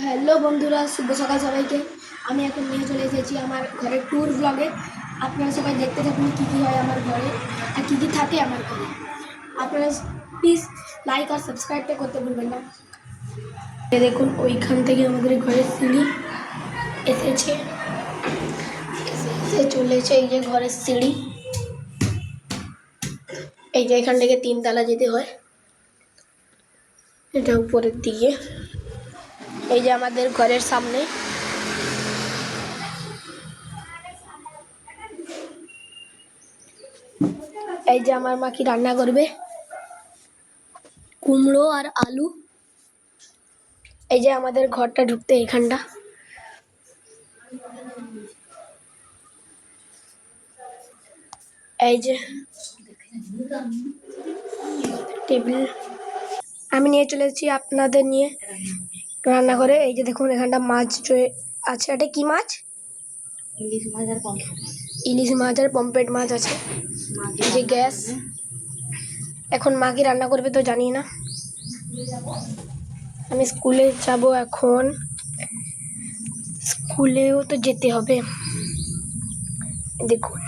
Hello বন্ধুরা, শুভ সকাল সবাইকে। আমি এখন নিয়ে চলে এসেছি আমার ঘরের ট্যুর ব্লগে। আপনারা সবাই দেখতে থাকুন কী কী হয় আমার ঘরে আর কী কী থাকে আমার ঘরে। আপনারা প্লিজ লাইক আর সাবস্ক্রাইবটা করতে ভুলবেন না। দেখুন ওইখান থেকে আমাদের ঘরের সিঁড়ি এসেছে, এসে চলেছে। এই যে ঘরের সিঁড়ি, এই যে এখান থেকে 3 তলা যেতে হয়, এটা উপরের দিকে। এই যে আমাদের ঘরের সামনে এই যে আমার মা কি রান্না করবে, কুমড়ো আর আলু। এই যে আমাদের ঘরটা ঢুকতে এইখানটা, এই যে টেবিল। আমি নিয়ে চলে এসেছি আপনাদের নিয়ে রান্না করে। এই যে দেখুন এখানটা মাছ আছে। এটা কি মাছ? ইলিশ মাছ আর পমফ্রেট মাছ আছে। এই যে গ্যাস। এখন মা কি রান্না করবে তো জানি না। আমি স্কুলে যাব এখন, স্কুলেও তো যেতে হবে। দেখুন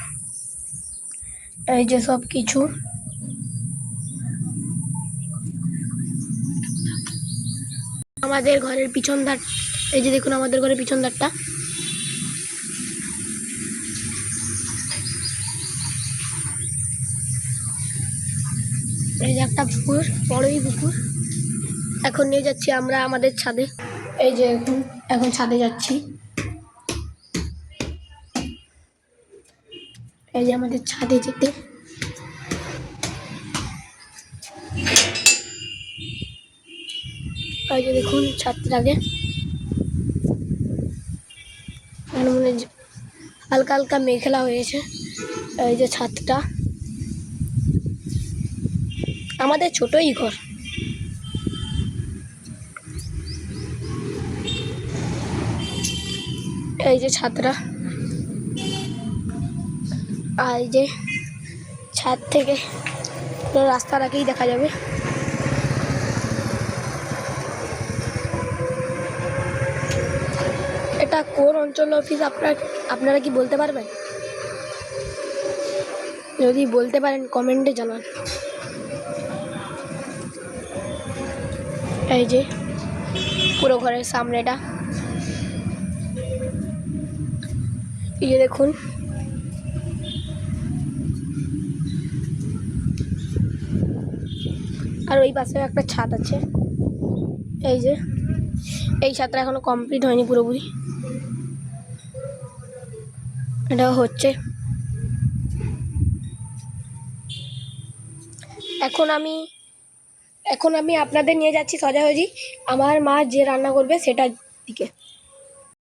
এই যে সব কিছু। আমাদের ঘরের পিছন ধার, এই যে দেখুন আমাদের ঘরের পিছন ধারটা। এই যে একটা পুকুর, বড়ই পুকুর। এখন নিয়ে যাচ্ছি আমরা আমাদের ছাদে। এই যে এখন ছাদে যাচ্ছি। এই যে আমাদের ছাদে যেতে, এই যে দেখুন ছাদটার আগে মানে হালকা হালকা মেঘলা হয়েছে। এই যে ছাদটা, আমাদের ছোটই ঘর। এই যে ছাদটা, আর এই যে ছাদ থেকে রাস্তার আগেই দেখা যাবে। এটা কোন অঞ্চল অফিস আপনারা কি বলতে পারবেন? যদি বলতে পারেন কমেন্টে জানান। এই যে পুরো ঘরের সামনেটা, এই যে দেখুন। আর ওই পাশে একটা ছাদ আছে। এই যে এই ছাদটা এখনো কমপ্লিট হয়নি পুরোপুরি, এটা হচ্ছে। এখন আমি আপনাদের নিয়ে যাচ্ছি সোজাসুজি আমার মা যে রান্না করবে সেটার দিকে।